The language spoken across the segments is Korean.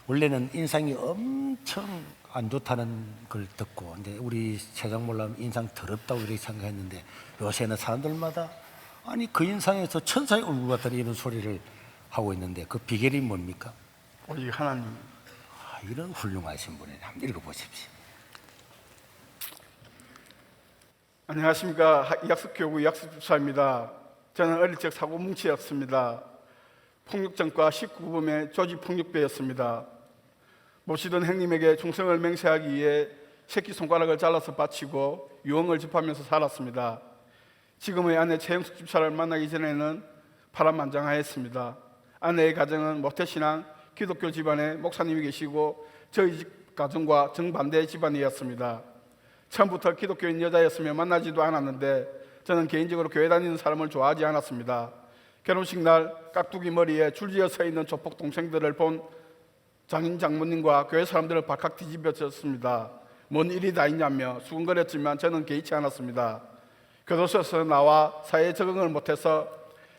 원래는 인상이 엄청 안 좋다는 걸 듣고, 근데 우리 세상 몰라면 인상 더럽다고 이렇게 생각했는데, 요새는 사람들마다 아니 그 인상에서 천사의 얼굴 같다는 이런 소리를 하고 있는데, 그 비결이 뭡니까? 오직 하나님. 이런 훌륭하신 분이 한번 읽어보십시오. 안녕하십니까. 약속교구 약속집사입니다. 저는 어릴 적 사고뭉치였습니다. 폭력전과 19범의 조직폭력배였습니다. 모시던 형님에게 충성을 맹세하기 위해 새끼손가락을 잘라서 바치고 유언을 접하면서 살았습니다. 지금의 아내 최영숙 집사를 만나기 전에는 파란만장하였습니다. 아내의 가정은 모태신앙 기독교 집안에 목사님이 계시고 저희 집 가정과 정반대 집안이었습니다. 처음부터 기독교인 여자였으며 만나지도 않았는데 저는 개인적으로 교회 다니는 사람을 좋아하지 않았습니다. 결혼식 날 깍두기 머리에 줄지어 서 있는 조폭 동생들을 본 장인 장모님과 교회 사람들을 발칵 뒤집어졌습니다. 뭔 일이 다 있냐며 수군거렸지만 저는 개의치 않았습니다. 교도소에서 나와 사회에 적응을 못해서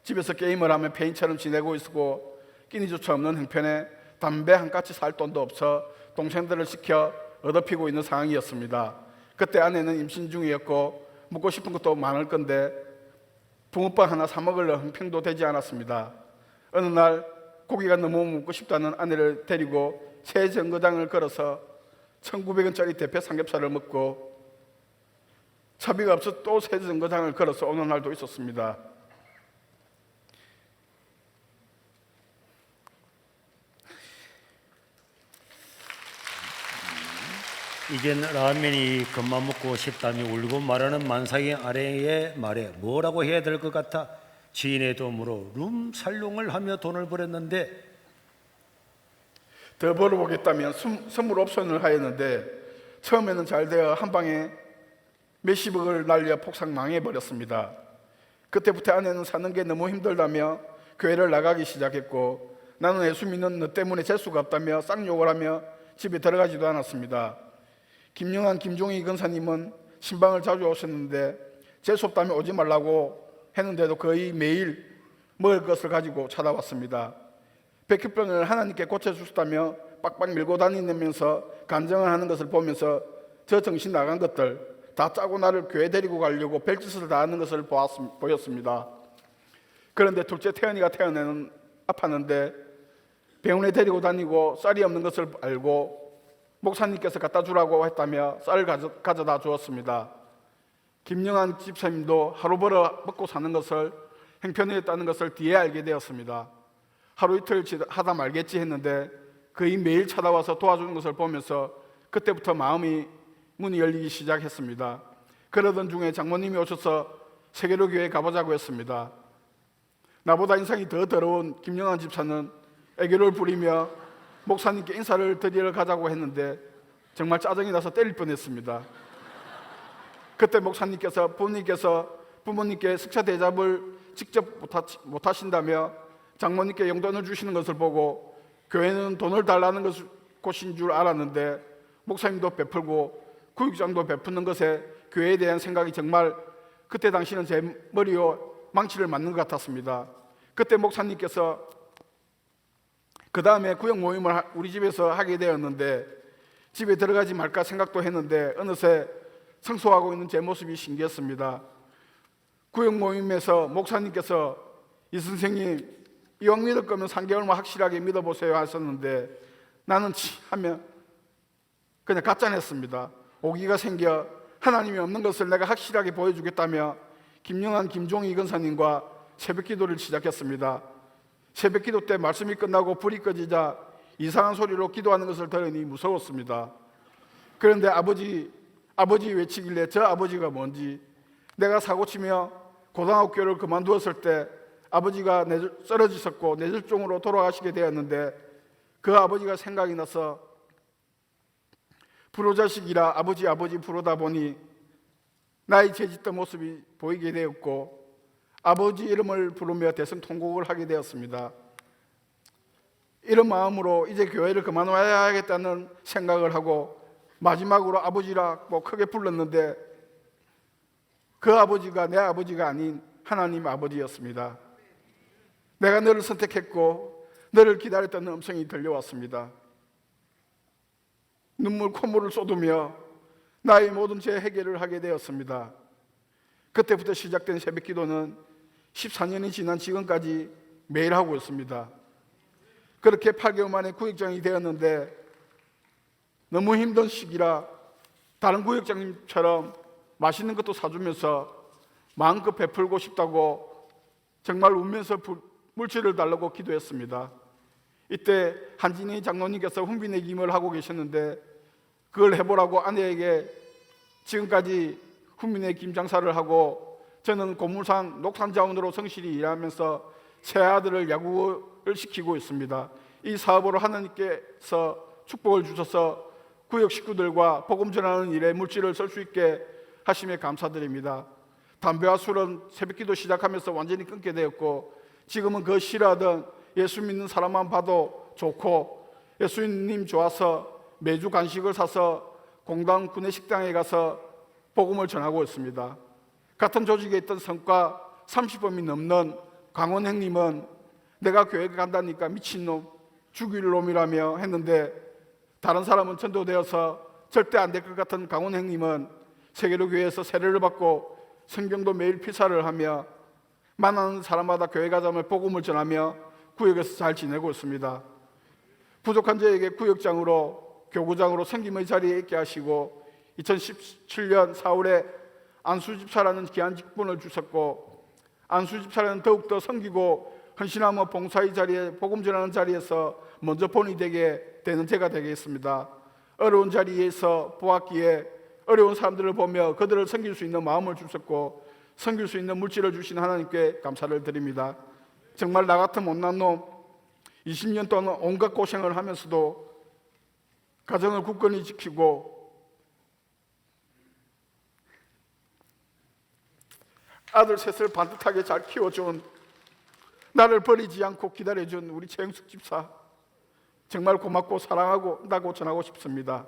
집에서 게임을 하며 폐인처럼 지내고 있었고 끼니조차 없는 형편에 담배 한 가치 살 돈도 없어 동생들을 시켜 얻어피고 있는 상황이었습니다. 그때 아내는 임신 중이었고 먹고 싶은 것도 많을 건데 붕어빵 하나 사 먹을 형편도 되지 않았습니다. 어느 날 고기가 너무 먹고 싶다는 아내를 데리고 새 정거장을 걸어서 1,900원짜리 대패 삼겹살을 먹고 차비가 없어 또 새 정거장을 걸어서 오는 날도 있었습니다. 이젠 라면이 그만 먹고 싶다며 울고 말하는 만삭이 아내의 말에 뭐라고 해야 될 것 같아 지인의 도움으로 룸살롱을 하며 돈을 벌였는데, 더 벌어보겠다면 선물 옵션을 하였는데 처음에는 잘 되어 한 방에 몇십억을 날려 폭삭 망해버렸습니다. 그때부터 아내는 사는 게 너무 힘들다며 교회를 나가기 시작했고 나는 예수 믿는 너 때문에 재수가 없다며 쌍욕을 하며 집에 들어가지도 않았습니다. 김영한 김종희 권사님은 신방을 자주 오셨는데 재수 없다며 오지 말라고 했는데도 거의 매일 먹을 것을 가지고 찾아왔습니다. 백혈병을 하나님께 고쳐주셨다며 빡빡 밀고 다니면서 간증을 하는 것을 보면서 저 정신 나간 것들 다 짜고 나를 교회 데리고 가려고 별짓을 다 하는 것을 보였습니다. 그런데 둘째 태연이가 태어나는 아팠는데 병원에 데리고 다니고 쌀이 없는 것을 알고 목사님께서 갖다 주라고 했다며 쌀을 가져다 주었습니다. 김영한 집사님도 하루 벌어 먹고 사는 것을 형편이었다는 것을 뒤에 알게 되었습니다. 하루 이틀 하다 말겠지 했는데 거의 매일 찾아와서 도와주는 것을 보면서 그때부터 마음이 문이 열리기 시작했습니다. 그러던 중에 장모님이 오셔서 세계로 교회에 가보자고 했습니다. 나보다 인상이 더 더러운 김영한 집사는 애교를 부리며 목사님께 인사를 드리러 가자고 했는데 정말 짜증이 나서 때릴 뻔했습니다. 그때 목사님께서 부모님께 식사 대접을 직접 못하신다며 장모님께 용돈을 주시는 것을 보고 교회는 돈을 달라는 곳인 줄 알았는데 목사님도 베풀고 구육장도 베푸는 것에 교회에 대한 생각이 정말 그때 당시는 제 머리에 망치를 맞는 것 같았습니다. 그때 목사님께서 그 다음에 구역 모임을 우리 집에서 하게 되었는데 집에 들어가지 말까 생각도 했는데 어느새 성소하고 있는 제 모습이 신기했습니다. 구역 모임에서 목사님께서 이 선생님 이왕 믿을 거면 3개월만 확실하게 믿어보세요 하셨는데 나는 하면 그냥 가짜냈습니다. 오기가 생겨 하나님이 없는 것을 내가 확실하게 보여주겠다며 김영한 김종희 권사님과 새벽 기도를 시작했습니다. 새벽 기도 때 말씀이 끝나고 불이 꺼지자 이상한 소리로 기도하는 것을 들으니 무서웠습니다. 그런데 아버지 외치길래 저 아버지가 뭔지, 내가 사고치며 고등학교를 그만두었을 때 아버지가 쓰러지셨고 뇌졸중으로 돌아가시게 되었는데 그 아버지가 생각이 나서 불효자식이라 아버지 부르다 보니 나의 죄짓던 모습이 보이게 되었고 아버지 이름을 부르며 대성통곡을 하게 되었습니다. 이런 마음으로 이제 교회를 그만둬야겠다는 생각을 하고 마지막으로 아버지라고 크게 불렀는데 그 아버지가 내 아버지가 아닌 하나님 아버지였습니다. 내가 너를 선택했고 너를 기다렸다는 음성이 들려왔습니다. 눈물 콧물을 쏟으며 나의 모든 죄 해결을 하게 되었습니다. 그때부터 시작된 새벽기도는 14년이 지난 지금까지 매일 하고 있습니다. 그렇게 8개월 만에 구역장이 되었는데 너무 힘든 시기라 다른 구역장님처럼 맛있는 것도 사주면서 마음껏 베풀고 싶다고 정말 울면서 물질을 달라고 기도했습니다. 이때 한진희 장로님께서 훈비내김을 하고 계셨는데 그걸 해보라고 아내에게 지금까지 훈비내김 장사를 하고 저는 고물상 녹산자원으로 성실히 일하면서 세 아들을 야구를 시키고 있습니다. 이 사업으로 하나님께서 축복을 주셔서 구역 식구들과 복음 전하는 일에 물질을 쓸 수 있게 하심에 감사드립니다. 담배와 술은 새벽기도 시작하면서 완전히 끊게 되었고 지금은 그 싫어하던 예수 믿는 사람만 봐도 좋고 예수님 좋아서 매주 간식을 사서 공당 구내식당에 가서 복음을 전하고 있습니다. 같은 조직에 있던 성과 30범이 넘는 강원 형님은 내가 교회 간다니까 미친놈 죽일 놈이라며 했는데 다른 사람은 전도되어서 절대 안 될 것 같은 강원 형님은 세계로 교회에서 세례를 받고 성경도 매일 피사를 하며 만나는 사람마다 교회 가자며 복음을 전하며 구역에서 잘 지내고 있습니다. 부족한 저에게 구역장으로 교구장으로 섬김의 자리에 있게 하시고 2017년 4월에 안수집사라는 귀한 직분을 주셨고 안수집사라는 더욱더 섬기고 헌신하며 봉사의 자리에 복음 전하는 자리에서 먼저 본이 되게 되는 제가 되겠습니다. 어려운 자리에서 보았기에 어려운 사람들을 보며 그들을 섬길 수 있는 마음을 주셨고 섬길 수 있는 물질을 주신 하나님께 감사를 드립니다. 정말 나 같은 못난 놈 20년 동안 온갖 고생을 하면서도 가정을 굳건히 지키고 아들 셋을 반듯하게 잘 키워준 나를 버리지 않고 기다려준 우리 최영숙 집사 정말 고맙고 사랑하고 전하고 싶습니다.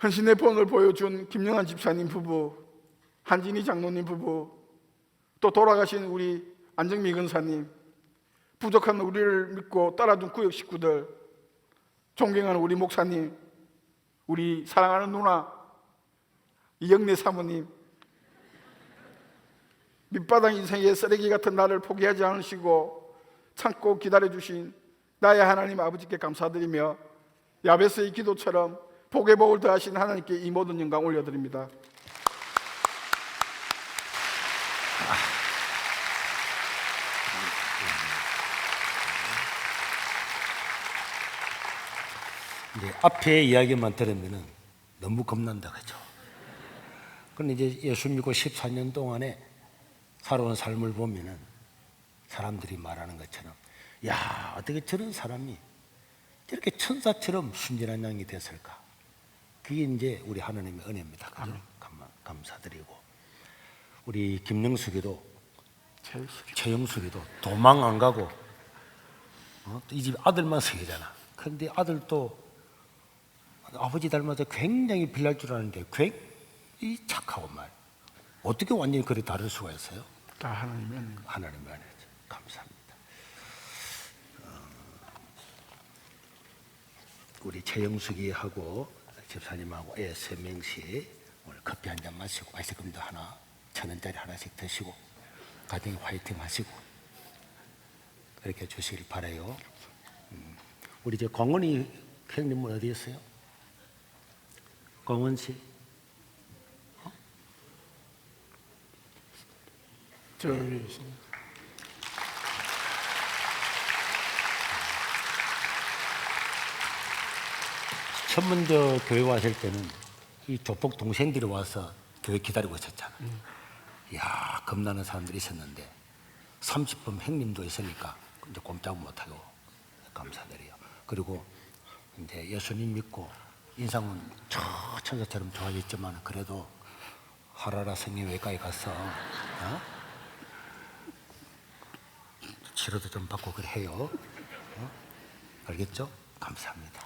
헌신의 본을 보여준 김영환 집사님 부부, 한진희 장로님 부부, 또 돌아가신 우리 안정미 근사님, 부족한 우리를 믿고 따라준 구역 식구들, 존경하는 우리 목사님, 우리 사랑하는 누나 이영래 사모님, 밑바닥 인생의 쓰레기 같은 나를 포기하지 않으시고 참고 기다려주신 나의 하나님 아버지께 감사드리며 야베스의 기도처럼 복의 복을 더하신 하나님께 이 모든 영광 올려드립니다. 이제 앞에 이야기만 들으면 너무 겁난다 그죠? 그런데 이제 예수 믿고 14년 동안에 살아온 삶을 보면은 사람들이 말하는 것처럼 야 어떻게 저런 사람이 저렇게 천사처럼 순진한 양이 됐을까? 그게 이제 우리 하나님의 은혜입니다. 그죠? 감사드리고 우리 김영숙이도 최영숙이도 도망 안 가고 이 집 아들만 생기잖아. 그런데 아들도 아버지 닮아서 굉장히 빌날 줄 아는데 굉장히 착하고 말 어떻게 완전히 그리 다를 수가 있어요? 다 하나님의 은혜죠. 감사합니다. 우리 최영숙이하고 집사님하고 애 3명씩 오늘 커피 한 잔 마시고 아이스크림도 하나 1,000원짜리 하나씩 드시고 가정에 화이팅 하시고 그렇게 주시길 바라요. 우리 저 광원이 형님은 어디 있어요? 광원 씨? 저 위에 있습니다. 첫 먼저 교회 왔을 때는 이 조폭 동생들이 와서 교회 기다리고 있었잖아. 이야 겁나는 사람들이 있었는데 30번 형님도 있으니까 이제 꼼짝 못하고 감사드려요. 그리고 이제 예수님 믿고 인상은 천사처럼 좋아졌지만 그래도 하라라 성령 외과에 가서 치료도 좀 받고 그래요. 알겠죠? 감사합니다.